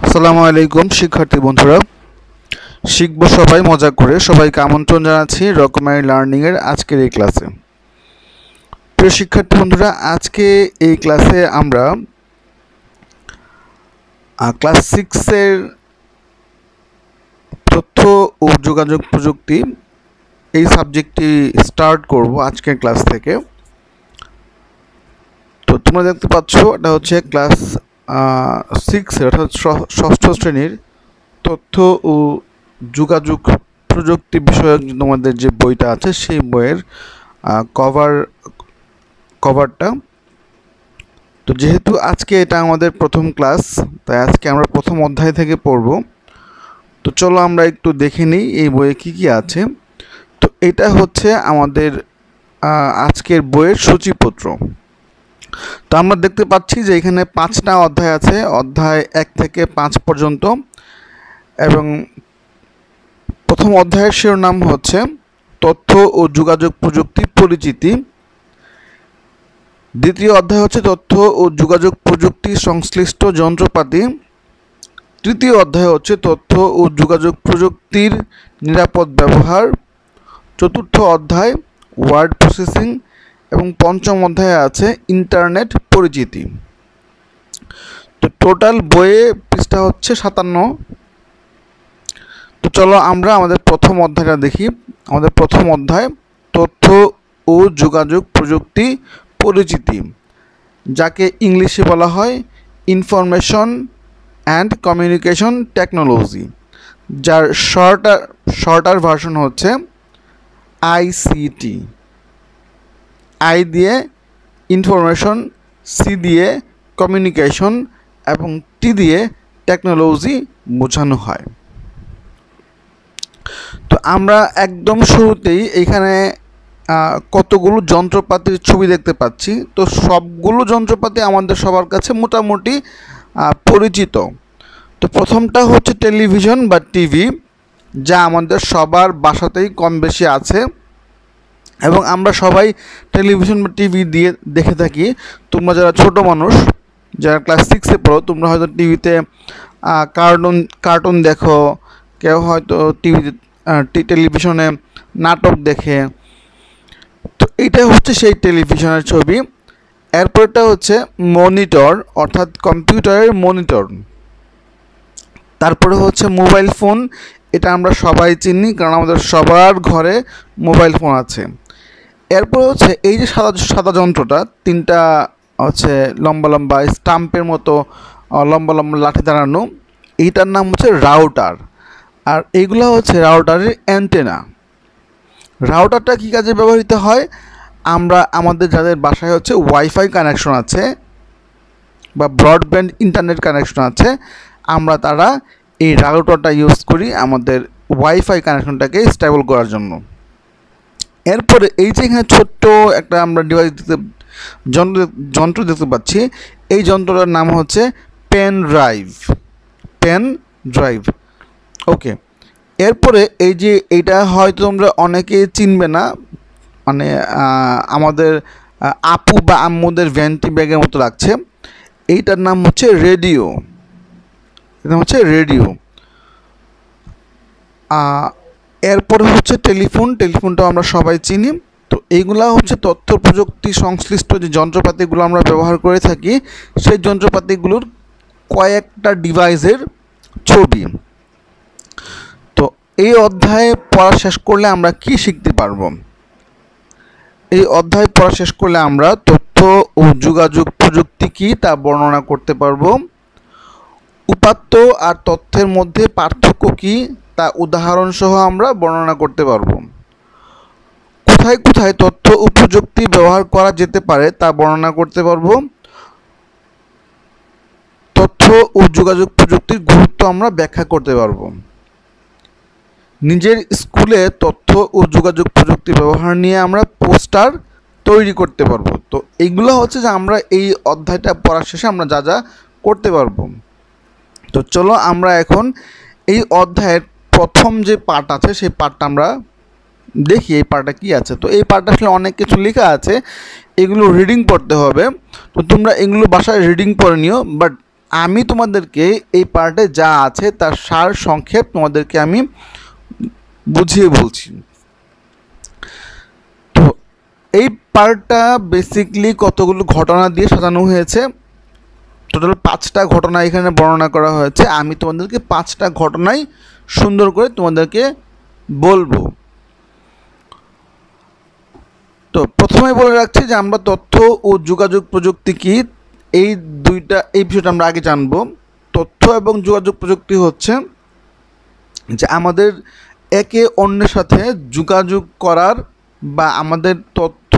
আসসালামু আলাইকুম শিক্ষার্থী বন্ধুরা, শিখব সবাই মজা করে। সবাইকে আমন্ত্রণ জানাচ্ছি রকমারি লার্নিং এর আজকের এই ক্লাসে। প্রিয় শিক্ষার্থী বন্ধুরা, আজকে এই ক্লাসে আমরা ক্লাস 6 এর তথ্য ও যোগাযোগ প্রযুক্তি এই সাবজেক্টটি স্টার্ট করব আজকের ক্লাস থেকে। তো তোমরা দেখতে পাচ্ছ, এটা হচ্ছে ক্লাস 6 অর্থাৎ ষষ্ঠ শ্রেণীর তথ্য ও যোগাযোগ প্রযুক্তি বিষয়ক তোমাদের যে বইটা আছে সেই বইয়ের কভারটা। তো যেহেতু আজকে এটা আমাদের প্রথম ক্লাস, তাই আজকে আমরা প্রথম অধ্যায় থেকে পড়ব। তো চলো আমরা একটু দেখে নিই এই বইয়ে কি কি আছে। তো এটা হচ্ছে আমাদের আজকের বইয়ের সূচিপত্র। তো আমরা দেখতে পাচ্ছি যে এখানে 5টা অধ্যায় আছে, অধ্যায় 1 থেকে 5 পর্যন্ত। এবং প্রথম অধ্যায়ের শিরোনাম হচ্ছে তথ্য ও যোগাযোগ প্রযুক্তি পরিচিতি। দ্বিতীয় অধ্যায় হচ্ছে তথ্য ও যোগাযোগ প্রযুক্তি সংশ্লিষ্ট যন্ত্রপাতি। তৃতীয় অধ্যায় হচ্ছে তথ্য ও যোগাযোগ প্রযুক্তির নিরাপদ ব্যবহার। চতুর্থ অধ্যায় ওয়ার্ড প্রসেসিং এবং পঞ্চম অধ্যায়ে আছে ইন্টারনেট পরিচিতি। তো টোটাল বইয়ে পৃষ্ঠা হচ্ছে 57। তো চলো আমরা আমাদের প্রথম অধ্যায়টা দেখি। আমাদের প্রথম অধ্যায় তথ্য ও যোগাযোগ প্রযুক্তি পরিচিতি, যাকে ইংলিশে বলা হয় ইনফরমেশন অ্যান্ড কমিউনিকেশন টেকনোলজি, যার শর্টার ভার্সন হচ্ছে ICT। আই দিয়ে ইনফরমেশন, সি দিয়ে কমিউনিকেশন এবং টি দিয়ে টেকনোলজি বোঝানো হয়। তো আমরা একদম শুরুতেই এখানে কতগুলো যন্ত্রপাতির ছবি দেখতে পাচ্ছি। তো সবগুলো যন্ত্রপাতি আমাদের সবার কাছে মোটামুটি পরিচিত। তো প্রথমটা হচ্ছে টেলিভিশন বা টিভি, যা আমাদের সবার বাসাতেই কম বেশি আছে এবং আমরা সবাই টেলিভিশন বা টিভি দিয়ে দেখে থাকি। তোমরা যারা ছোট মানুষ, যারা ক্লাস 6-এ পড়ো, তোমরা হয়তো টিভিতে কার্টুন দেখো, কেউ হয়তো টেলিভিশনে নাটক দেখে। তো এইটা হচ্ছে সেই টেলিভিশনের ছবি। এরপরটা হচ্ছে মনিটর, অর্থাৎ কম্পিউটারের মনিটর। তারপরে হচ্ছে মোবাইল ফোন, এটা আমরা সবাই চিনি কারণ আমাদের সবার ঘরে মোবাইল ফোন আছে। এরপর হচ্ছে এই যে সাদা যন্ত্রটা, 3টা হচ্ছে লম্বা লম্বা স্টাম্পের মতো লম্বা লম্বা লাঠি দাঁড়ানো, এইটার নাম হচ্ছে রাউটার। আর এইগুলো হচ্ছে রাউটারের অ্যান্টেনা। রাউটারটা কী কাজে ব্যবহৃত হয়? আমরা আমাদের যাদের বাসায় হচ্ছে ওয়াইফাই কানেকশন আছে বা ব্রডব্যান্ড ইন্টারনেট কানেকশন আছে, আমরা তারা এই রাউটারটা ইউজ করি আমাদের ওয়াইফাই কানেকশনটাকে স্টেবল করার জন্য। এরপরে এই যে এখানে ছোট্ট একটা আমরা যন্ত্র দেখতে পাচ্ছি, এই যন্ত্রটার নাম হচ্ছে পেন ড্রাইভ। ওকে, এরপরে এই যে এইটা হয়তো তোমরা অনেকেই চিনবে না, মানে আমাদের আপু বা আম্মুদের ভ্যান্টি ব্যাগের মতো লাগছে। এইটার নাম হচ্ছে রেডিও। এটা হচ্ছে রেডিও। এরপরে হচ্ছে টেলিফোনটাও আমরা সবাই চিনি। তো এইগুলা হচ্ছে তথ্য প্রযুক্তি সংশ্লিষ্ট যে যন্ত্রপাতিগুলো আমরা ব্যবহার করে থাকি, সেই যন্ত্রপাতিগুলোর কয়েকটা ডিভাইসের ছবি। তো এই অধ্যায়ে পড়া শেষ করলে আমরা কি শিখতে পারবো? এই অধ্যায় পড়া শেষ করলে আমরা তথ্য ও যোগাযোগ প্রযুক্তি কী তা বর্ণনা করতে পারবো। উপাত্ত আর তথ্যের মধ্যে পার্থক্য কী তা উদাহরণসহ আমরা বর্ণনা করতে পারবো। কোথায় কোথায় তথ্য ও প্রযুক্তি ব্যবহার করা যেতে পারে তা বর্ণনা করতে পারবো। তথ্য ও যোগাযোগ প্রযুক্তির গুরুত্ব আমরা ব্যাখ্যা করতে পারবো। নিজের স্কুলে তথ্য ও যোগাযোগ প্রযুক্তি ব্যবহার নিয়ে আমরা পোস্টার তৈরি করতে পারবো। তো এইগুলো হচ্ছে যে আমরা এই অধ্যায়টা পড়ার শেষে আমরা যা যা করতে পারবো। তো চলো আমরা এখন এই অধ্যায়ের প্রথম যে পার্ট আছে সেই পার্টটা আমরা দেখি, এই পার্টটা কী আছে। তো এই পার্টটা আসলে অনেক কিছু লেখা আছে, এগুলো রিডিং পড়তে হবে। তো তোমরা এগুলো বাসায় রিডিং পড়ে নিও, বাট আমি তোমাদেরকে এই পার্টে যা আছে তার সার সংক্ষেপ তোমাদেরকে আমি বুঝিয়ে বলছি। তো এই পার্টটা বেসিকলি কতগুলো ঘটনা দিয়ে সাজানো হয়েছে। টোটাল 5টা ঘটনা এখানে বর্ণনা করা হয়েছে। আমি তোমাদেরকে 5টা ঘটনাই সুন্দর করে তোমাদেরকে বলবো। তো প্রথমে বলে রাখছি যে আমরা তথ্য ও যোগাযোগ প্রযুক্তি কি, এই বিষয়টা আমরা আগে জানবো। তথ্য এবং যোগাযোগ প্রযুক্তি হচ্ছে যে আমাদের একে অন্যের সাথে যোগাযোগ করার বা আমাদের তথ্য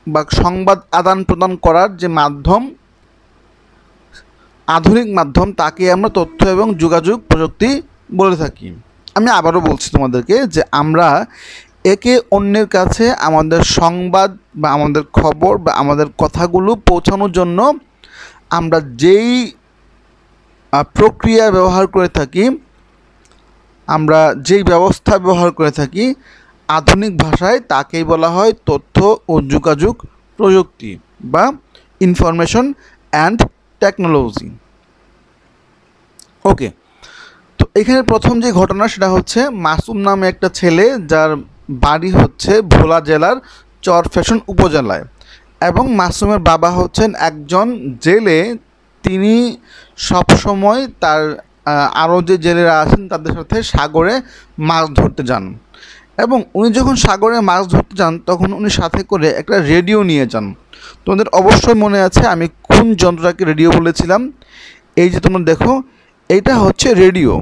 বা সংবাদ আদান প্রদান করার যে মাধ্যম, আধুনিক মাধ্যম, তাকে আমরা তথ্য এবং যোগাযোগ প্রযুক্তি বলে থাকি। আমি আবারও বলছি তোমাদেরকে যে আমরা একে অন্যের কাছে আমাদের সংবাদ বা আমাদের খবর বা আমাদের কথাগুলো পৌঁছানোর জন্য আমরা যেই প্রক্রিয়া ব্যবহার করে থাকি, আমরা যেই ব্যবস্থা ব্যবহার করে থাকি, আধুনিক ভাষায় তাকেই বলা হয় তথ্য ও যোগাযোগ প্রযুক্তি বা ইনফরমেশন অ্যান্ড টেকনোলজি। ওকে, তো এখানে প্রথম যে ঘটনা সেটা হচ্ছে মাসুম নামে একটা ছেলে, যার বাড়ি হচ্ছে ভোলা জেলার চরফ্যাশন উপজেলায়, এবং মাসুমের বাবা হচ্ছেন একজন জেলে। তিনি সবসময় তার আরও যে জেলেরা আছেন তাদের সাথে সাগরে মাছ ধরতে যান, এবং উনি যখন সাগরে মাছ ধরতে যান তখন উনি সাথে করে একটা রেডিও নিয়ে যান। তোমাদের অবশ্যই মনে আছে আমি কোন যন্ত্রটাকে রেডিও বলেছিলাম। এই যে তোমরা দেখো, এইটা হচ্ছে রেডিও।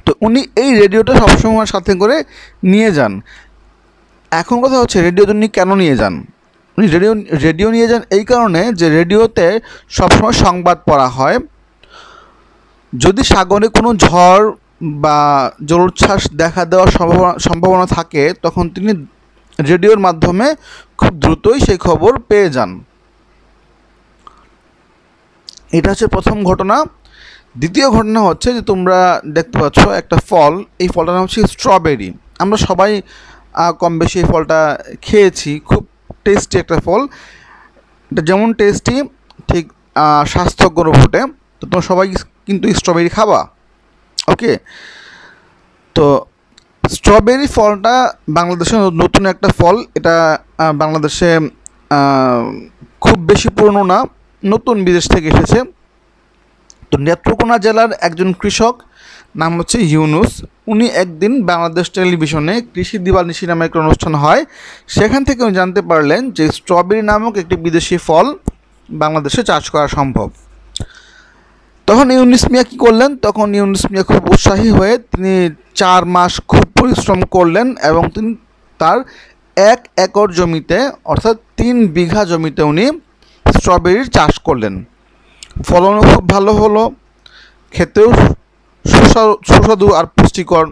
তো উনি এই রেডিওটা সবসময় সাথে করে নিয়ে যান। এখন কথা হচ্ছে রেডিও উনি কেন নিয়ে যান? উনি রেডিও নিয়ে যান এই কারণে যে রেডিওতে সবসময় সংবাদ পড়া হয়। যদি সাগরে কোনো ঝড় বা জলোচ্ছ্বাস দেখা দেওয়ার সম্ভাবনা থাকে তখন তিনি রেডিওর মাধ্যমে খুব দ্রুতই সেই খবর পেয়ে যান। এটা হচ্ছে প্রথম ঘটনা। দ্বিতীয় ঘটনা হচ্ছে যে তোমরা দেখতে পাচ্ছ একটা ফল, এই ফলটার নাম হচ্ছে স্ট্রবেরি। আমরা সবাই কম বেশি এই ফলটা খেয়েছি, খুব টেস্টি একটা ফল। এটা যেমন টেস্টি ঠিক স্বাস্থ্যকর বটে। তো তোমরা সবাই কিন্তু স্ট্রবেরি খাবা। ওকে, তো স্ট্রবেরি ফলটা বাংলাদেশের নতুন একটা ফল। এটা বাংলাদেশে খুব বেশি পুরনো না, নতুন বিদেশ থেকে এসেছে। তো নেত্রকোনা জেলার একজন কৃষক, নাম হচ্ছে ইউনুস, উনি একদিন বাংলাদেশ টেলিভিশনে কৃষি দিবানিশি নামে একটা অনুষ্ঠান হয়, সেখান থেকে উনি জানতে পারলেন যে স্ট্রবেরি নামক একটি বিদেশি ফল বাংলাদেশে চাষ করা সম্ভব। তখন ইউনুস মিয়া কী করলেন? তখন ইউনুস মিয়া খুব উৎসাহী হয়ে তিনি 4 মাস খুব পরিশ্রম করলেন এবং তিনি তার 1 একর জমিতে অর্থাৎ 3 বিঘা জমিতে উনি স্ট্রবেরির চাষ করলেন। ফলনও খুব ভালো হলো, খেতেও সুস্বাদু আর পুষ্টিকর।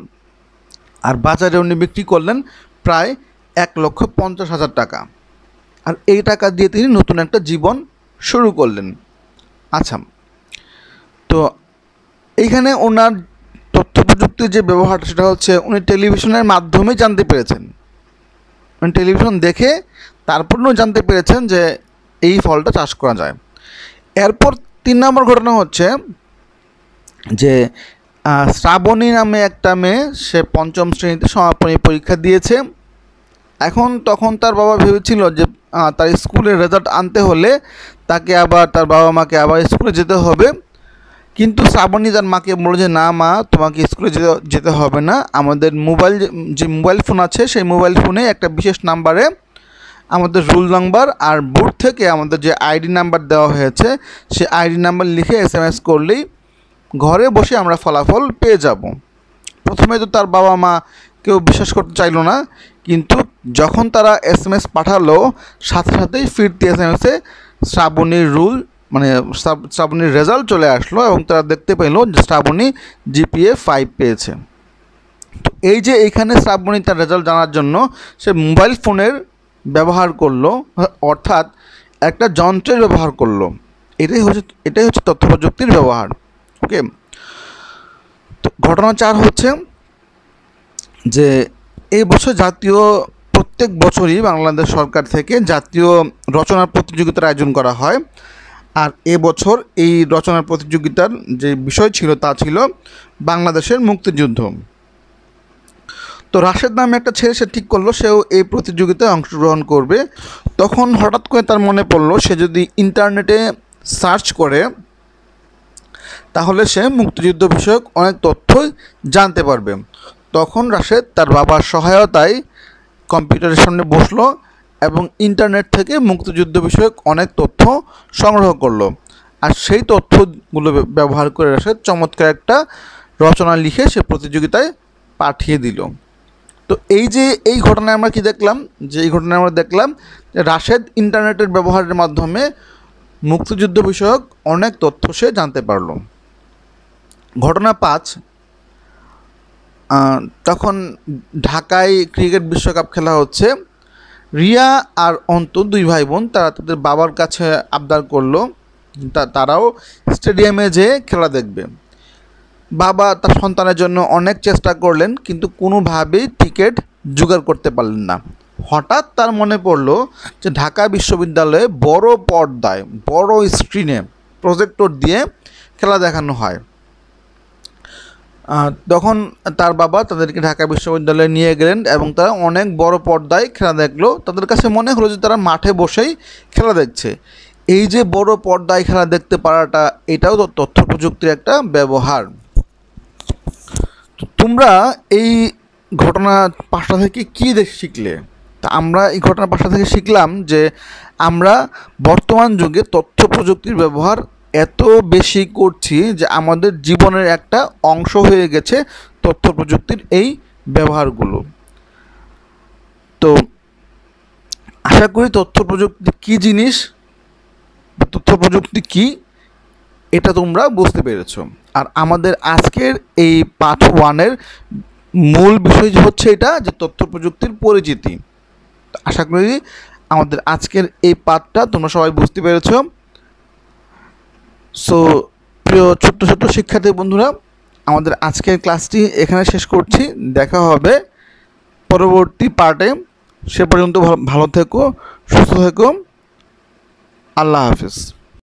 আর বাজারে উনি বিক্রি করলেন প্রায় 1,50,000 টাকা। আর এই টাকা দিয়ে তিনি নতুন একটা জীবন শুরু করলেন। আচ্ছা, তো এইখানে ওনার তথ্য প্রযুক্তির যে ব্যবহারটা সেটা হচ্ছে উনি টেলিভিশনের মাধ্যমে জানতে পেরেছেন। উনি টেলিভিশন দেখে তারপর উনি জানতে পেরেছেন যে এই ফলটা চাষ করা যায়। এরপর 3 নম্বর ঘটনা হচ্ছে যে শ্রাবণী নামে একটা মেয়ে, সে 5ম শ্রেণীতে সমাপনী পরীক্ষা দিয়েছে। তখন তার বাবা ভেবেছিল যে তার স্কুলের রেজাল্ট আনতে হলে তাকে আবার তার বাবা মাকে আবার স্কুলে যেতে হবে। কিন্তু শ্রাবণী তার মাকে বলল যে না মা, তোমাকে স্কুলে যেতে হবে না। আমাদের যে মোবাইল ফোন আছে সেই মোবাইল ফোনে একটা বিশেষ নাম্বারে আমাদের রোল নাম্বার আর বোর্ড থেকে আমাদের যে আইডি নাম্বার দেওয়া হয়েছে সেই আইডি নাম্বার লিখে SMS করলেই ঘরে বসে আমরা ফলাফল পেয়ে যাব। প্রথমে তো তার বাবা মা কেউ বিশ্বাস করতে চাইল না, কিন্তু যখন তারা SMS পাঠালো সাথে সাথেই ফিরতি SMSে শ্রাবণীর শ্রাবণীর রেজাল্ট চলে আসলো এবং তারা দেখতে পেল যে শ্রাবণী GPA 5 পেয়েছে। তো এই যে এইখানে শ্রাবণী তার রেজাল্ট জানার জন্য সে মোবাইল ফোনের ব্যবহার করলো, অর্থাৎ একটা যন্ত্রের ব্যবহার করলো। এটাই হচ্ছে তথ্য প্রযুক্তির ব্যবহার। ওকে, তো ঘটনা 4 হচ্ছে যে এই বছর প্রত্যেক বছরই বাংলাদেশ সরকার থেকে জাতীয় রচনা প্রতিযোগিতার আয়োজন করা হয়। আর এবছর এই রচনা প্রতিযোগিতার যে বিষয় ছিল তা ছিল বাংলাদেশের মুক্তিযুদ্ধ। তো রাশেদ নামে একটা ছেলে সে ঠিক করলো সেও এই প্রতিযোগিতায় অংশগ্রহণ করবে। তখন হঠাৎ করে তার মনে পড়লো সে যদি ইন্টারনেটে সার্চ করে তাহলে সে মুক্তিযুদ্ধ বিষয়ক অনেক তথ্যই জানতে পারবে। তখন রাশেদ তার বাবার সহায়তায় কম্পিউটারের সামনে বসলো এবং ইন্টারনেট থেকে মুক্তিযুদ্ধ বিষয়ক অনেক তথ্য সংগ্রহ করলো। আর সেই তথ্যগুলো ব্যবহার করে রাশেদ চমৎকার একটা রচনা লিখে সে প্রতিযোগিতায় পাঠিয়ে দিল। তো এই ঘটনায় আমরা কি দেখলাম, যে এই ঘটনায় আমরা দেখলাম যে রাশেদ ইন্টারনেটের ব্যবহারের মাধ্যমে মুক্তিযুদ্ধ বিষয়ক অনেক তথ্য সে জানতে পারল। ঘটনা ৫, তখন ঢাকায় ক্রিকেট বিশ্বকাপ খেলা হচ্ছে। রিয়া আর অন্তু দুই ভাই বোন তারা তাদের বাবার কাছে আবদার করলো তারাও স্টেডিয়ামে যেয়ে খেলা দেখবে। বাবা তার সন্তানের জন্য অনেক চেষ্টা করলেন কিন্তু কোনোভাবেই টিকিট জোগাড় করতে পারলেন না। হঠাৎ তার মনে পড়লো যে ঢাকা বিশ্ববিদ্যালয়ে বড় পর্দায় বড় স্ক্রিনে প্রজেক্টর দিয়ে খেলা দেখানো হয়। তখন তার বাবা তাদেরকে ঢাকা বিশ্ববিদ্যালয়ে নিয়ে গেলেন এবং তারা অনেক বড় পর্দায় খেলা দেখলো। তাদের কাছে মনে হলো যে তারা মাঠে বসেই খেলা দেখছে। এই যে বড় পর্দায় খেলা দেখতে পারাটা এটাও তো তথ্য প্রযুক্তির একটা ব্যবহার। তোমরা এই ঘটনা ৫টা থেকে কী শিখলে? তা আমরা এই ঘটনা ৫টা থেকে শিখলাম যে আমরা বর্তমান যুগে তথ্য প্রযুক্তির ব্যবহার এত বেশি করছি যে আমাদের জীবনের একটা অংশ হয়ে গেছে তথ্য প্রযুক্তির এই ব্যবহারগুলো। তো আশা করি তথ্য প্রযুক্তি কী জিনিস বা তথ্য প্রযুক্তি কী এটা তোমরা বুঝতে পেরেছ। আর আমাদের আজকের এই পার্ট 1-এর মূল বিষয় হচ্ছে এটা যে তথ্য প্রযুক্তির পরিচিতি। আশা করি আমাদের আজকের এই পার্টটা তোমরা সবাই বুঝতে পেরেছ। সো প্রিয় ছোট্ট ছোট্ট শিক্ষার্থী বন্ধুরা, আমাদের আজকের ক্লাসটি এখানে শেষ করছি। দেখা হবে পরবর্তী পার্টে। সে পর্যন্ত ভালো থেকো, সুস্থ থেকো। আল্লাহ হাফিজ।